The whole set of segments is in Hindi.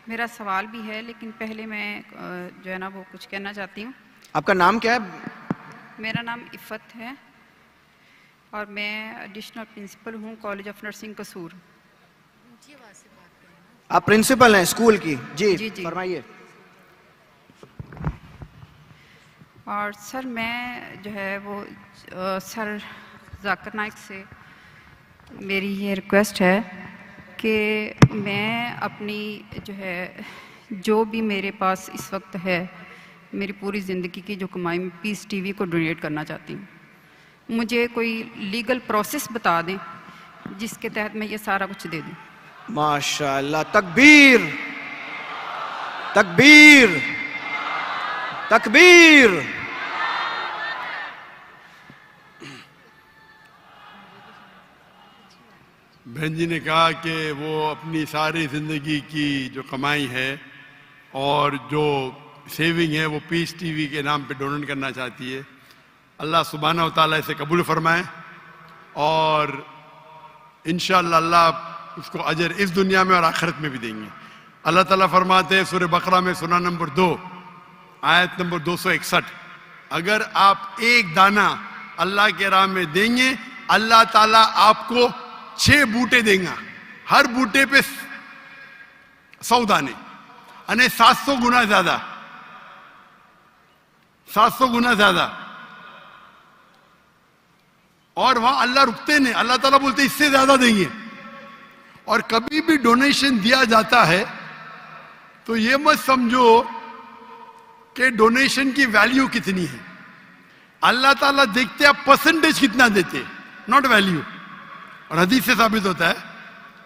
मेरा सवाल भी है, लेकिन पहले मैं जो है ना वो कुछ कहना चाहती हूँ। आपका नाम क्या है? मेरा नाम इफ़त है और मैं एडिशनल प्रिंसिपल हूँ कॉलेज ऑफ नर्सिंग कसूर। आप प्रिंसिपल हैं स्कूल की? जी जी जी। फरमाइए। और सर मैं जो है वो सर जाकिर नाइक से मेरी ये रिक्वेस्ट है कि मैं अपनी जो है जो भी मेरे पास इस वक्त है, मेरी पूरी ज़िंदगी की जो कमाई में पीस टीवी को डोनेट करना चाहती हूँ। मुझे कोई लीगल प्रोसेस बता दें जिसके तहत मैं ये सारा कुछ दे दूँ। माशाअल्लाह, तकबीर तकबीर तकबीर। बहन जी ने कहा कि वो अपनी सारी ज़िंदगी की जो कमाई है और जो सेविंग है वो पीस टीवी के नाम पे डोनेट करना चाहती है। अल्लाह सुब्हाना व तआला इसे कबूल फरमाए और इंशाअल्लाह अल्लाह उसको अजर इस दुनिया में और आखिरत में भी देंगे। अल्लाह ताला फरमाते हैं सूरह बकरा में सूरा नंबर 2 आयत नंबर 261, अगर आप एक दाना अल्लाह के राह में देंगे अल्लाह ताला आपको 6 बूटे देगा, हर बूटे पे 100 दाने, यानी 700 गुना ज्यादा, 700 गुना ज्यादा। और वहां अल्लाह रुकते नहीं, अल्लाह ताला बोलते इससे ज्यादा देंगे। और कभी भी डोनेशन दिया जाता है तो ये मत समझो कि डोनेशन की वैल्यू कितनी है। अल्लाह ताला देखते आप परसेंटेज कितना देते, नॉट वैल्यू। और हदीस से साबित होता है,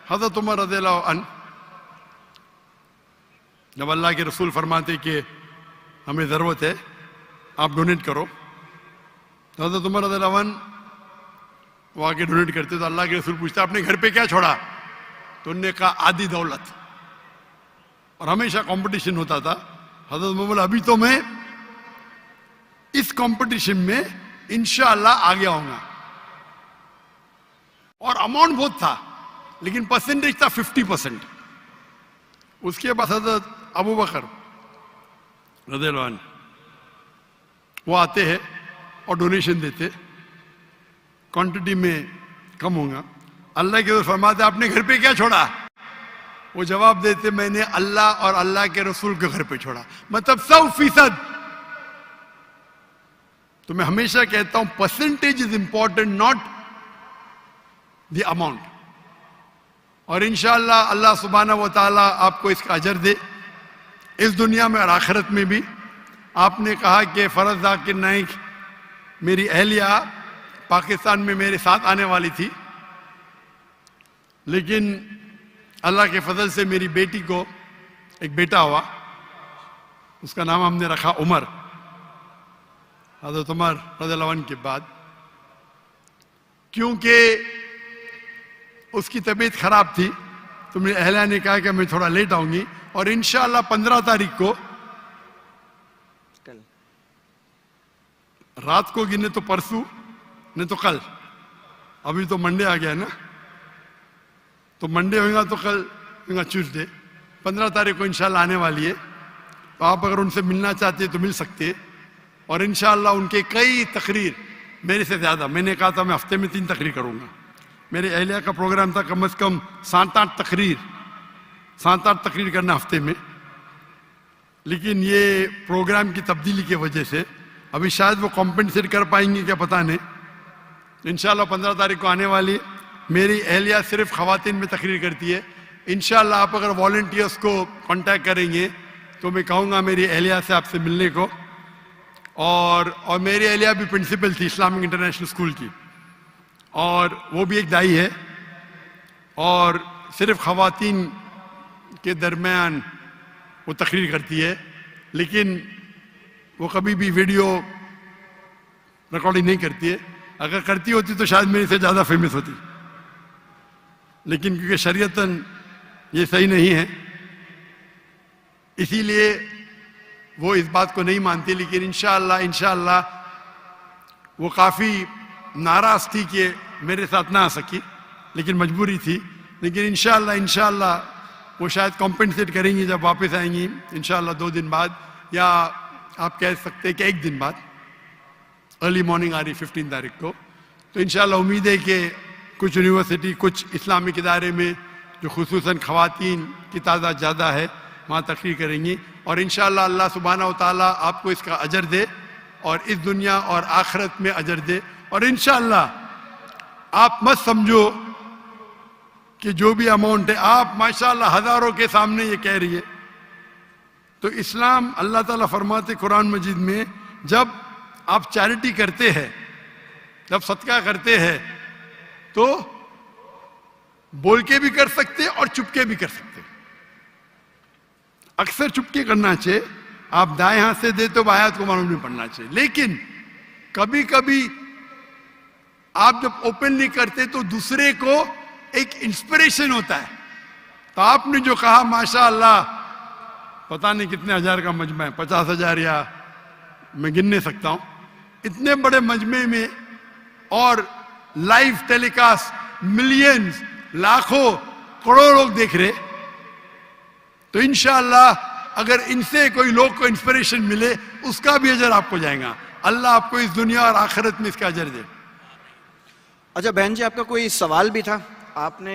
हज़रत उमर रज़ियल्लाहु अन्हु जब अल्लाह के रसूल फरमाते कि हमें ज़रूरत है आप डोनेट करो, तो हज़रत उमर रज़ियल्लाहु अन्हु वो आके डोनेट करते तो अल्लाह के रसूल पूछते आपने घर पे क्या छोड़ा? तो उन्होंने कहा आधी दौलत। और हमेशा कंपटीशन होता था। हज़रत उमर बोला अभी तो मैं इस कंपटीशन में इंशाअल्लाह आगे आऊंगा। और अमाउंट बहुत था लेकिन परसेंटेज था 50%। उसके बाद हज़रत अबू बकर रज़ियल्लाहु अन्हु वो आते हैं और डोनेशन देते, क्वांटिटी में कम होगा। अल्लाह के फरमाते आपने घर पे क्या छोड़ा? वो जवाब देते मैंने अल्लाह और अल्लाह के रसूल के घर पे छोड़ा, मतलब 100%। तो मैं हमेशा कहता हूं percentage is important, not the amount. और इंशाअल्लाह अल्लाह सुब्हाना व तआला आपको इसका अजर दे इस दुनिया में और आखिरत में भी। आपने कहा कि फरज जाकिर नाइक मेरी अहलिया पाकिस्तान में मेरे साथ आने वाली थी, लेकिन अल्लाह के फजल से मेरी बेटी को एक बेटा हुआ, उसका नाम हमने रखा उमर, हज़रत उमर रज़ियल्लाहु अन्हु के बाद। क्योंकि उसकी तबीयत खराब थी तो मेरी अहलिया ने कहा कि मैं थोड़ा लेट आऊंगी और इंशाअल्लाह 15 तारीख को कल रात को गिने तो परसों नहीं तो कल, अभी तो मंडे आ गया ना, तो मंडे होगा तो कल होगा ट्यूसडे, 15 तारीख को इंशाल्लाह आने वाली है। तो आप अगर उनसे मिलना चाहते हैं तो मिल सकते हैं। और इंशाल्लाह उनके कई तकरीर मेरे से ज़्यादा, मैंने कहा था मैं हफ्ते में 3 तकरीर करूँगा, मेरे अहलिया का प्रोग्राम था कम से कम 7-8 तकरीर करना हफ्ते में। लेकिन ये प्रोग्राम की तब्दीली की वजह से अभी शायद वो कॉम्पेंसेट कर पाएंगे क्या पता नहीं। इंशाल्लाह 15 तारीख को आने वाली। मेरी अहलिया सिर्फ ख़वातीन में तकरीर करती है। इंशाल्लाह आप अगर वॉलंटियर्स को कांटेक्ट करेंगे तो मैं कहूँगा मेरी अहलिया से आपसे मिलने को। और मेरी अहलिया भी प्रिंसिपल थी इस्लामिक इंटरनेशनल स्कूल की, और वो भी एक दाई है, और सिर्फ ख़वातीन के दरमियान वो तकरीर करती है। लेकिन वो कभी भी वीडियो रिकॉर्डिंग नहीं करती है। अगर करती होती तो शायद मेरे से ज़्यादा फेमस होती, लेकिन क्योंकि शरीयतन ये सही नहीं है इसीलिए वो इस बात को नहीं मानती। लेकिन इंशाअल्लाह वो काफ़ी नाराज़ थी कि मेरे साथ ना आ सकी, लेकिन मजबूरी थी। लेकिन इंशाअल्लाह वो शायद कॉम्पेंसेट करेंगी जब वापस आएंगी इंशाल्लाह 2 दिन बाद, या आप कह सकते हैं कि 1 दिन बाद, अर्ली मॉर्निंग आ रही 15 तारीख को। तो इंशाल्लाह उम्मीद है कि कुछ यूनिवर्सिटी, कुछ इस्लामिक इदारे में जो खुसूसन ख़वातीन की तादाद ज़्यादा है वहाँ तकरीर करेंगी, और इंशाल्लाह अल्लाह सुब्हानहू व तआला आपको इसका अजर दे और इस दुनिया और आखिरत में अजर दे। और इंशाल्लाह आप मत समझो कि जो भी अमाउंट है, आप माशाल्लाह हज़ारों के सामने ये कह रही है। तो इस्लाम, अल्लाह ताला फरमाते कुरान मजीद में, जब आप चैरिटी करते हैं, जब सदका करते हैं, तो बोल के भी कर सकते और चुपके भी कर सकते। अक्सर चुपके करना चाहिए, आप दाएं हाथ से दे तो आयत को मालूम नहीं पड़ना चाहिए, लेकिन कभी कभी आप जब ओपनली करते तो दूसरे को एक इंस्पिरेशन होता है। तो आपने जो कहा माशाअल्लाह, पता नहीं कितने हजार का मजमा है, 50,000 या मैं गिन नहीं सकता हूं, इतने बड़े मजमे में और लाइव टेलीकास्ट मिलियंस, लाखों, करोड़ों लोग देख रहे, तो इंशाअल्लाह अगर इनसे कोई लोग को इंस्पिरेशन मिले उसका भी अजर आपको जाएगा। अल्लाह आपको इस दुनिया और आखिरत में इसका अजर दे। अच्छा बहन जी, आपका कोई सवाल भी था? आपने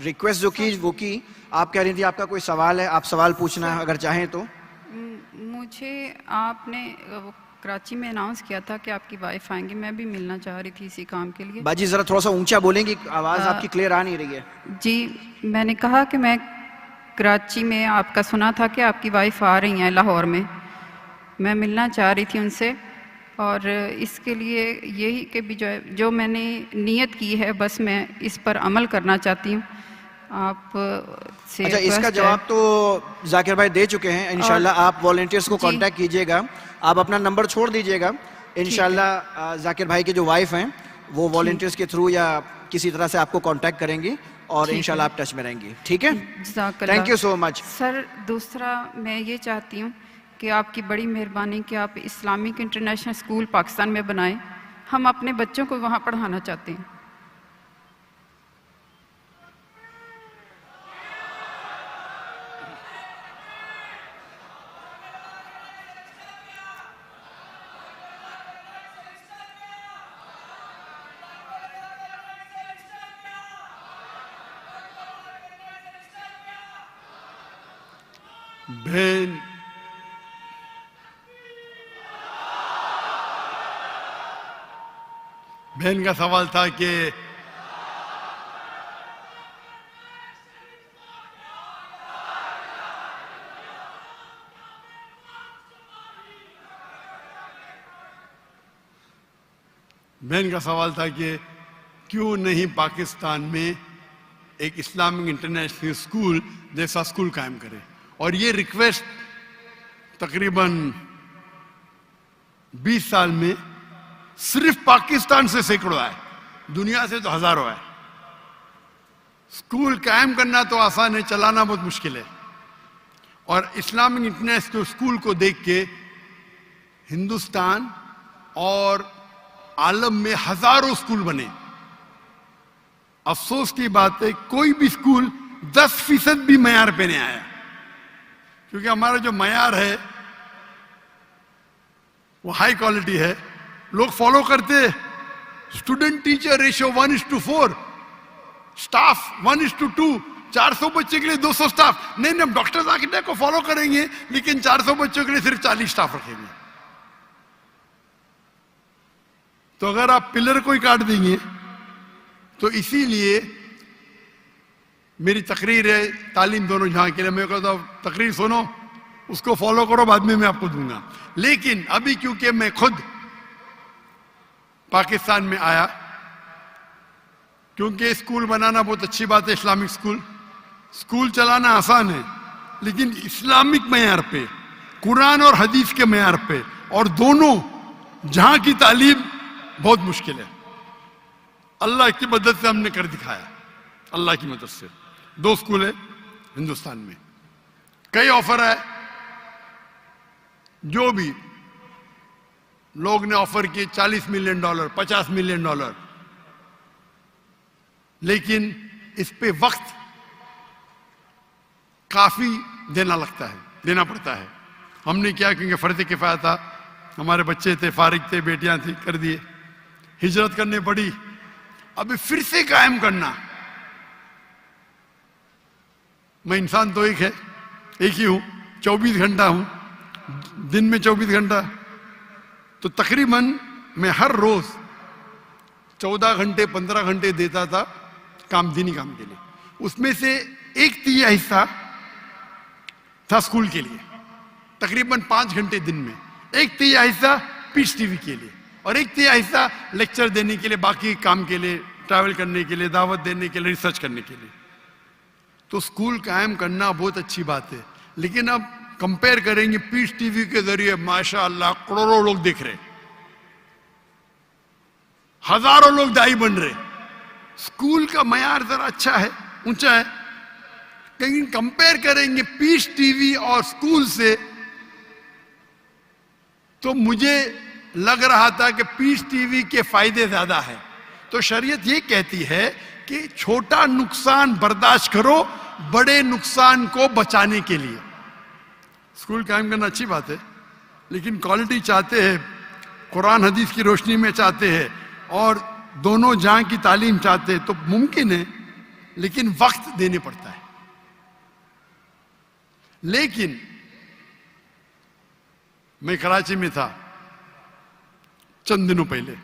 रिक्वेस्ट जो की वो की, आप कह रही थी आपका कोई सवाल है, आप सवाल पूछना अगर चाहें तो। मुझे आपने वो कराची में अनाउंस किया था कि आपकी वाइफ आएंगी, मैं भी मिलना चाह रही थी इसी काम के लिए। बाजी जरा थोड़ा सा ऊंचा बोलेंगी, आवाज आपकी क्लियर आ नहीं रही है। जी, मैंने कहा कि मैं कराची में आपका सुना था कि आपकी वाइफ आ रही हैं लाहौर में, मैं मिलना चाह रही थी उनसे, और इसके लिए यही कि भी जो मैंने नीयत की है बस मैं इस पर अमल करना चाहती हूँ। आप से अच्छा, इसका जवाब तो जाकिर भाई दे चुके हैं। इंशाल्लाह आप वॉलंटियर्स को कांटेक्ट कीजिएगा, आप अपना नंबर छोड़ दीजिएगा, इंशाल्लाह जाकिर भाई की जो वाइफ हैं वो वॉलंटियर्स के थ्रू या किसी तरह से आपको कांटेक्ट करेंगी और इंशाल्लाह आप टच में रहेंगी। ठीक है, thank you so much sir. दूसरा मैं ये चाहती हूँ कि आपकी बड़ी मेहरबानी कि आप इस्लामिक इंटरनेशनल स्कूल पाकिस्तान में बनाएं, हम अपने बच्चों को वहाँ पढ़ाना चाहते हैं। बहन का सवाल था कि क्यों नहीं पाकिस्तान में एक इस्लामिक इंटरनेशनल स्कूल जैसा स्कूल कायम करे। और ये रिक्वेस्ट तकरीबन 20 साल में सिर्फ पाकिस्तान से सैकड़ों आए, दुनिया से तो हजारों आए। स्कूल कायम करना तो आसान है, चलाना बहुत मुश्किल है। और इस्लामिक इंटरनेशनल स्कूल को देख के हिंदुस्तान और आलम में हजारों स्कूल बने। अफसोस की बात है कोई भी स्कूल 10% भी मयार पे नहीं आया, क्योंकि हमारा जो मयार है वो हाई क्वालिटी है, लोग फॉलो करते। स्टूडेंट टीचर रेशियो 1:4, स्टाफ 1:2, 400 बच्चे के लिए 200 स्टाफ। नहीं, हम डॉक्टर्स आर्किटेक्ट को फॉलो करेंगे लेकिन 400 बच्चों के लिए सिर्फ 40 स्टाफ रखेंगे। तो अगर आप पिलर को ही काट देंगे, तो इसीलिए मेरी तकरीर है तालीम दोनों जहां के लिए, मैं कहता हूं तकरीर सुनो, उसको फॉलो करो, बाद में मैं आपको दूंगा। लेकिन अभी क्योंकि मैं खुद पाकिस्तान में आया, क्योंकि स्कूल बनाना बहुत अच्छी बात है, इस्लामिक स्कूल चलाना आसान है, लेकिन इस्लामिक मयार पे, कुरान और हदीस के मयार पे, और दोनों जहां की तालीम बहुत मुश्किल है। अल्लाह की मदद से हमने कर दिखाया, अल्लाह की मदद से 2 स्कूल है हिंदुस्तान में। कई ऑफर है, जो भी लोग ने ऑफर किए $40 मिलियन, $50 मिलियन, लेकिन इस पे वक्त काफ़ी देना लगता है, देना पड़ता है। हमने क्या, क्योंकि फ़र्ज़ किफ़ाया था, हमारे बच्चे थे, फारिग थे, बेटियां थी, कर दिए। हिजरत करनी पड़ी, अभी फिर से कायम करना। मैं इंसान तो एक ही हूँ, 24 घंटा हूँ, दिन में 24 घंटा, तो तकरीबन मैं हर रोज 14 घंटे 15 घंटे देता था दीनी काम के लिए। उसमें से 1/3 हिस्सा था स्कूल के लिए, तकरीबन 5 घंटे दिन में। 1/3 हिस्सा पीस टीवी के लिए और 1/3 हिस्सा लेक्चर देने के लिए, बाकी काम के लिए, ट्रैवल करने के लिए, दावत देने के लिए, रिसर्च करने के लिए। तो स्कूल कायम करना बहुत अच्छी बात है, लेकिन अब कंपेयर करेंगे, पीस टीवी के जरिए माशाअल्लाह करोड़ों लोग देख रहे, हजारों लोग दाई बन रहे। स्कूल का मयार जरा अच्छा है, ऊंचा है, लेकिन कंपेयर करेंगे पीस टीवी और स्कूल से, तो मुझे लग रहा था कि पीस टीवी के फायदे ज्यादा है। तो शरीयत ये कहती है कि छोटा नुकसान बर्दाश्त करो बड़े नुकसान को बचाने के लिए। स्कूल कायम करना अच्छी बात है, लेकिन क्वालिटी चाहते हैं, कुरान हदीस की रोशनी में चाहते हैं और दोनों जहां की तालीम चाहते हैं, तो मुमकिन है, लेकिन वक्त देने पड़ता है। लेकिन मैं कराची में था चंद दिनों पहले,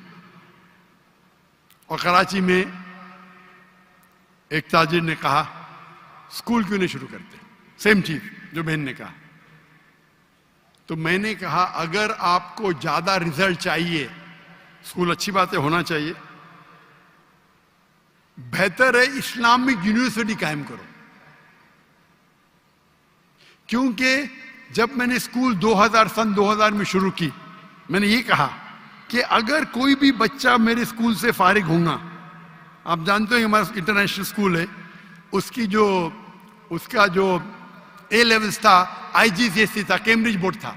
और कराची में एक ताजिर ने कहा स्कूल क्यों नहीं शुरू करते, सेम चीज जो बहन ने कहा। तो मैंने कहा अगर आपको ज्यादा रिजल्ट चाहिए, स्कूल अच्छी बात है, होना चाहिए, बेहतर है इस्लामिक यूनिवर्सिटी कायम करो। क्योंकि जब मैंने स्कूल सन 2000 में शुरू की, मैंने ये कहा कि अगर कोई भी बच्चा मेरे स्कूल से फारिग होगा, आप जानते हो हमारा इंटरनेशनल स्कूल है, उसका जो ए लेवल्स था IGCSE था, कैम्ब्रिज बोर्ड था।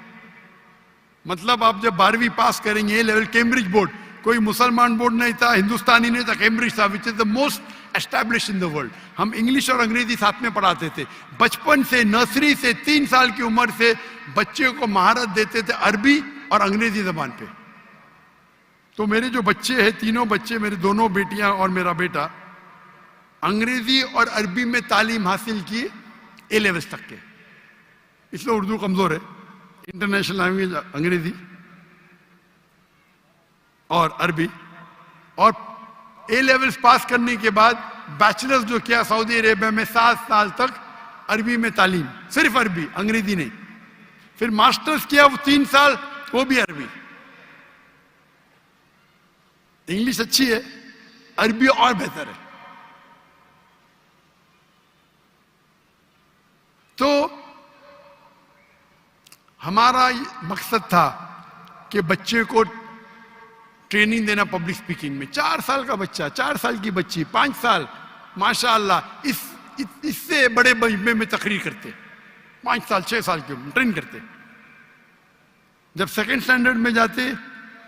मतलब आप जब 12वीं पास करेंगे ए लेवल कैम्ब्रिज बोर्ड, कोई मुसलमान बोर्ड नहीं था, हिंदुस्तानी नहीं था, कैम्ब्रिज था, which is the most established in the world. हम इंग्लिश और अंग्रेजी साथ में पढ़ाते थे। बचपन से, नर्सरी से 3 साल की उम्र से बच्चे को महारत देते थे अरबी और अंग्रेजी जबान पे। तो मेरे जो बच्चे हैं, तीनों बच्चे, मेरी दोनों बेटियां और मेरा बेटा, अंग्रेजी और अरबी में तालीम हासिल की ए लेवल्स तक के। इसलिए उर्दू कमजोर है, इंटरनेशनल लैंग्वेज अंग्रेजी और अरबी। और ए लेवल्स पास करने के बाद बैचलर्स जो किया सऊदी अरेबिया में 7 साल तक अरबी में तालीम, सिर्फ अरबी, अंग्रेजी नहीं। फिर मास्टर्स किया वो 3 साल, वो भी अरबी। इंग्लिश अच्छी है, अरबी और बेहतर है। तो हमारा मकसद था कि बच्चे को ट्रेनिंग देना पब्लिक स्पीकिंग में। 4 साल का बच्चा, 4 साल की बच्ची, 5 साल, माशाअल्लाह इससे बड़े मजमे में तकरीर करते, 5 साल 6 साल की उम्र ट्रेन करते। जब सेकंड स्टैंडर्ड में जाते,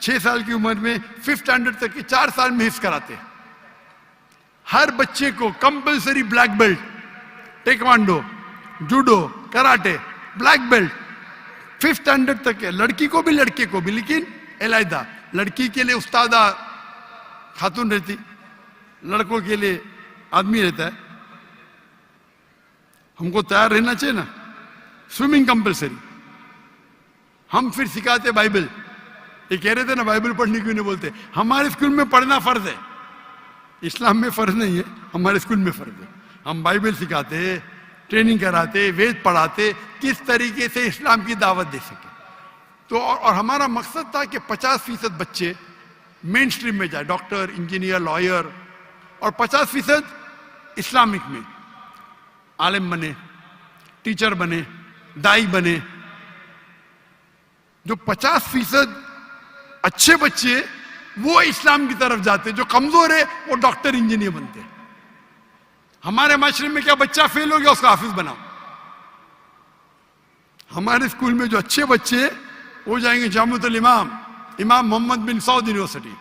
6 साल की उम्र में 5th स्टैंडर्ड तक के 4 साल में हिफ्ज कराते। हर बच्चे को compulsory black belt, taekwondo, judo, karate, black belt 5th standard तक है। लड़की को भी लड़के को भी, लेकिन अलहदा। लड़की के लिए उस्तादा खातून रहती, लड़कों के लिए आदमी रहता है। हमको तैयार रहना चाहिए ना। Swimming compulsory. हम फिर सिखाते बाइबल। ये कह रहे थे ना बाइबल पढ़ने क्यों नहीं बोलते। हमारे स्कूल में पढ़ना फर्ज है, इस्लाम में फर्ज नहीं है, हमारे स्कूल में फर्ज है। हम बाइबल सिखाते, ट्रेनिंग कराते, वेद पढ़ाते, किस तरीके से इस्लाम की दावत दे सके। तो और हमारा मकसद था कि 50% बच्चे मेन स्ट्रीम में जाए, डॉक्टर, इंजीनियर, लॉयर, और 50% इस्लामिक में आलिम बने, टीचर बने, दाई बने। जो 50% अच्छे बच्चे वो इस्लाम की तरफ जाते, जो कमजोर है वो डॉक्टर, इंजीनियर बनते। हमारे माशरे में क्या, बच्चा फेल हो गया उसका हाफिज बनाओ। हमारे स्कूल में जो अच्छे बच्चे वो जाएंगे Jamiatul Imam Muhammad bin Saud university,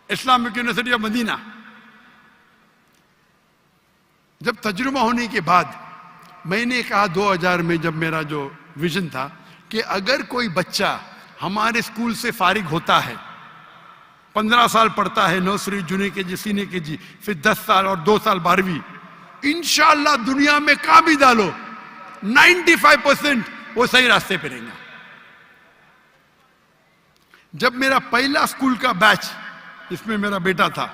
Islamic university of Medina. जब तजुर्बा होने के बाद मैंने कहा 2000 में जब मेरा जो विजन था कि अगर कोई बच्चा हमारे स्कूल से फारिग होता है, 15 साल पढ़ता है, nursery, junior KG, senior KG, फिर 10 साल और 2 साल 12वीं, इंशाल्लाह दुनिया में कहां भी डालो 95% वो सही रास्ते पे रहेंगे। जब मेरा पहला स्कूल का बैच, जिसमें मेरा बेटा था,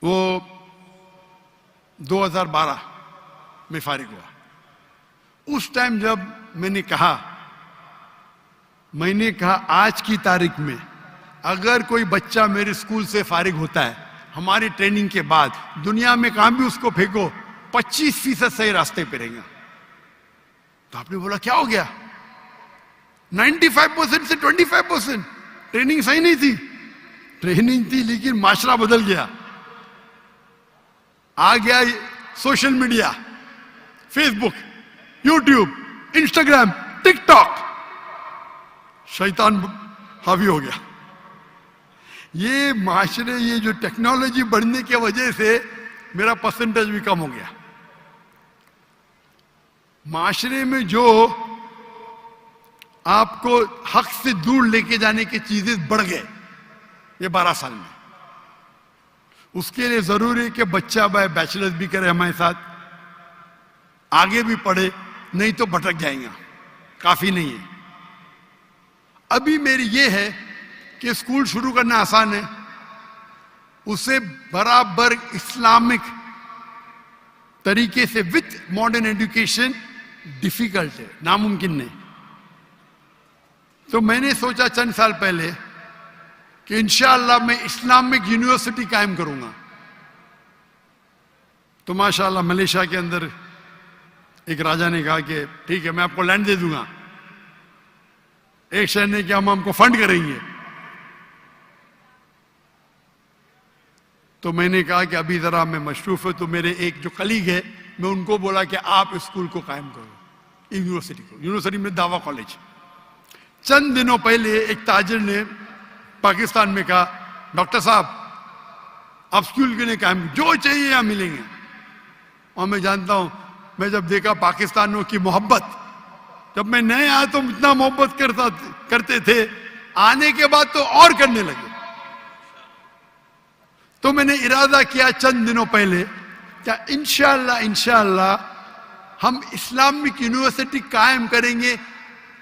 वो 2012 में फारिग हुआ, उस टाइम जब मैंने कहा आज की तारीख में अगर कोई बच्चा मेरे स्कूल से फारिग होता है हमारी ट्रेनिंग के बाद, दुनिया में कहां भी उसको फेंको 25% सही रास्ते पे रहेगा। तो आपने बोला क्या हो गया? 95% से 25%। ट्रेनिंग सही नहीं थी, ट्रेनिंग थी लेकिन माशरा बदल गया। आ गया social media, Facebook, YouTube, Instagram, TikTok, शैतान हावी हो गया। ये माशरे, ये जो टेक्नोलॉजी बढ़ने की वजह से मेरा परसेंटेज भी कम हो गया। माशरे में जो आपको हक से दूर लेके जाने की चीजें बढ़ गए ये 12 साल में। उसके लिए जरूरी है कि बच्चा बैचलर्स भी करे हमारे साथ, आगे भी पढ़े, नहीं तो भटक जाएगा, काफी नहीं है। अभी मेरी ये है कि स्कूल शुरू करना आसान है, उसे बराबर इस्लामिक तरीके से विथ मॉडर्न एजुकेशन डिफिकल्ट है, नामुमकिन नहीं। तो मैंने सोचा चंद साल पहले कि इंशाअल्लाह मैं इस्लामिक यूनिवर्सिटी कायम करूंगा। तो माशाअल्लाह मलेशिया के अंदर एक राजा ने कहा कि ठीक है मैं आपको लैंड दे दूंगा। एक शहर ने कहा हम हमको फंड करेंगे। तो मैंने कहा कि अभी जरा मैं मशरूफ है, तो मेरे एक जो कलीग है मैं उनको बोला कि आप स्कूल को कायम करो, यूनिवर्सिटी को। यूनिवर्सिटी में दावा कॉलेज। चंद दिनों पहले एक ताजिर ने पाकिस्तान में कहा डॉक्टर साहब आप स्कूल के लिए कायम, जो चाहिए यहां मिलेंगे। और मैं जानता हूं, मैं जब देखा पाकिस्तानियों की मोहब्बत, जब मैं नए आया तो इतना मोहब्बत करते थे, आने के बाद तो और करने लगे। तो मैंने इरादा किया चंद दिनों पहले क्या इंशाअल्लाह हम इस्लामिक यूनिवर्सिटी कायम करेंगे,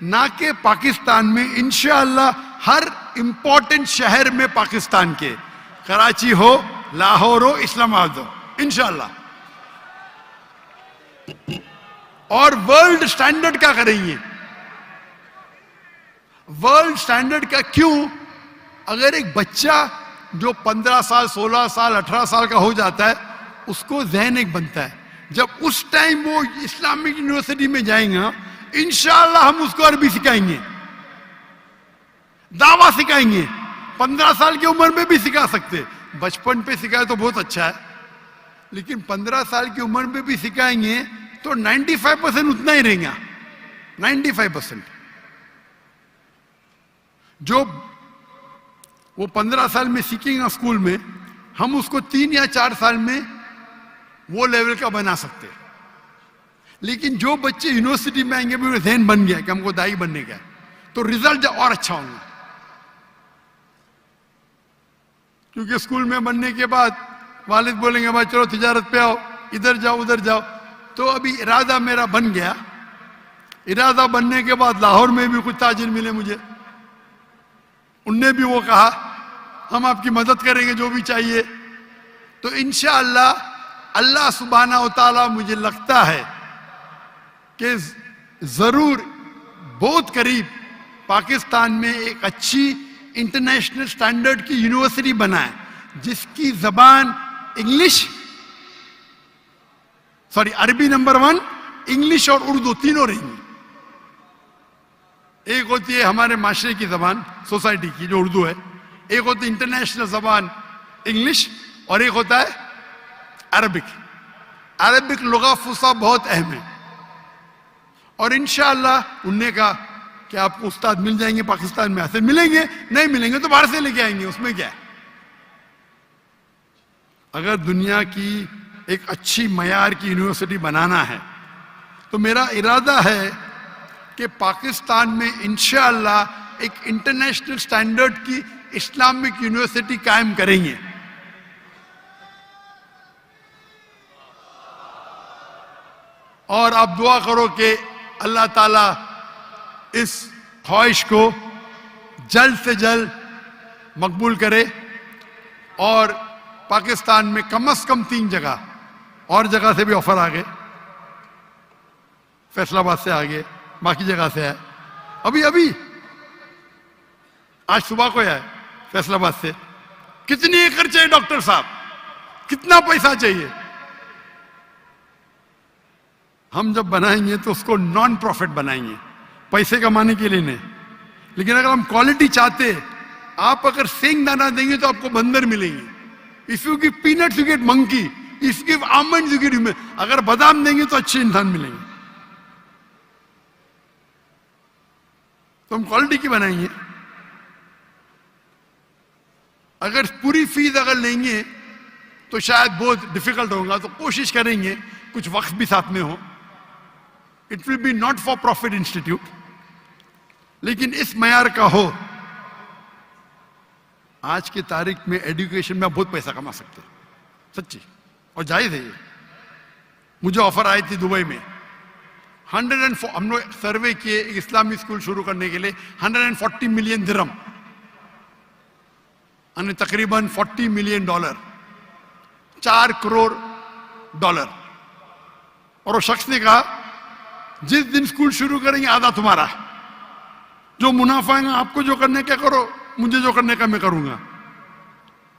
ना कि पाकिस्तान में, इंशाअल्लाह हर इंपॉर्टेंट शहर में पाकिस्तान के, कराची हो, लाहौर हो, इस्लामाबाद हो, इंशाअल्लाह। और वर्ल्ड स्टैंडर्ड का करेंगे। वर्ल्ड स्टैंडर्ड का क्यों? अगर एक बच्चा जो 15 साल, 16 साल, 18 साल का हो जाता है, उसको ज़हन एक बनता है, जब उस टाइम वो इस्लामिक यूनिवर्सिटी में जाएगा, इंशाअल्लाह हम उसको अरबी सिखाएंगे, दावा सिखाएंगे। 15 साल की उम्र में भी सिखा सकते, बचपन पे सिखाए तो बहुत अच्छा है, लेकिन 15 साल की उम्र में भी सिखाएंगे तो 95% उतना ही रहेगा। 95% जो वो 15 साल में सीखेगा स्कूल में, हम उसको 3 या 4 साल में वो लेवल का बना सकते। लेकिन जो बच्चे यूनिवर्सिटी में आएंगे, भी ज़हन बन गया कि हमको दाई बनने का, तो रिजल्ट और अच्छा होगा। क्योंकि स्कूल में बनने के बाद वालिद बोलेंगे भाई चलो तिजारत पे आओ, इधर जाओ उधर जाओ। तो अभी इरादा मेरा बन गया। इरादा बनने के बाद लाहौर में भी कुछ ताजिर मिले मुझे, उनने भी वो कहा हम आपकी मदद करेंगे जो भी चाहिए। तो इंशाअल्लाह अल्लाह सुब्हाना व तआला, मुझे लगता है कि जरूर बहुत करीब पाकिस्तान में एक अच्छी इंटरनेशनल स्टैंडर्ड की यूनिवर्सिटी बनाए, जिसकी जबान इंग्लिश, अरबी नंबर 1, इंग्लिश और उर्दू तीनों रहेंगी। एक होती है हमारे माशरे की जबान, सोसाइटी की, जो उर्दू है। एक होती है इंटरनेशनल जबान इंग्लिश, और एक होता है अरबिक। अरबिक लुगा फुसा बहुत अहम है। और इंशाअल्लाह उनने कहा कि आपको उस्ताद मिल जाएंगे पाकिस्तान में, ऐसे मिलेंगे, नहीं मिलेंगे तो बाहर से लेके आएंगे, उसमें क्या है। अगर दुनिया की एक अच्छी मयार की यूनिवर्सिटी बनाना है, तो मेरा इरादा है कि पाकिस्तान में इंशाअल्लाह एक इंटरनेशनल स्टैंडर्ड की इस्लामिक यूनिवर्सिटी कायम करेंगे। और आप दुआ करो कि अल्लाह ताला इस ख्वाहिश को जल्द से जल्द मकबूल करे और पाकिस्तान में कम से कम 3 जगह, और जगह से भी ऑफर आ गए, फैसलाबाद से आ गए, बाकी जगह से है, अभी आज सुबह को है फैसलाबाद से। कितनी एकड़ चाहिए डॉक्टर साहब, कितना पैसा चाहिए? हम जब बनाएंगे तो उसको नॉन प्रॉफिट बनाएंगे, पैसे कमाने के लिए नहीं। लेकिन अगर हम क्वालिटी चाहते, आप अगर सेंग दाना देंगे तो आपको बंदर मिलेंगे। If you give peanuts you get monkey, if you give almonds you get human. अगर बादाम देंगे तो अच्छे इंसान मिलेंगे। तो हम क्वालिटी की बनाएंगे। अगर पूरी फीस अगर लेंगे तो शायद बहुत डिफिकल्ट होगा, तो कोशिश करेंगे कुछ वक्त भी साथ में हो। It will be not for profit institute, लेकिन इस मयार का हो। आज की तारीख में एजुकेशन में बहुत पैसा कमा सकते हैं, सच्ची, और जायज है ये। मुझे ऑफर आई थी दुबई में 104, हम लोग सर्वे किए एक इस्लामी स्कूल शुरू करने के लिए, 140 मिलियन दिरहम, यानी तकरीबन $40 मिलियन, $4 करोड़। और वो शख्स ने कहा जिस दिन स्कूल शुरू करेंगे आधा तुम्हारा, जो मुनाफा है आपको जो करने का करो, मुझे जो करने का मैं करूंगा।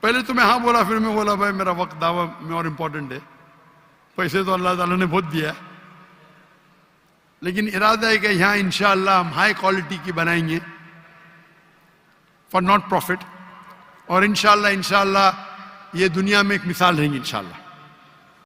पहले तो मैं हाँ बोला, फिर मैं बोला भाई मेरा वक्त दावा में और इम्पोर्टेंट है, पैसे तो अल्लाह ताला ने बहुत दिया, लेकिन इरादा है कि यहाँ इंशाअल्लाह हम हाई क्वालिटी की बनाएंगे फॉर नॉट प्रॉफिट। और इंशाअल्लाह ये दुनिया में एक मिसाल रहेंगी इंशाअल्लाह।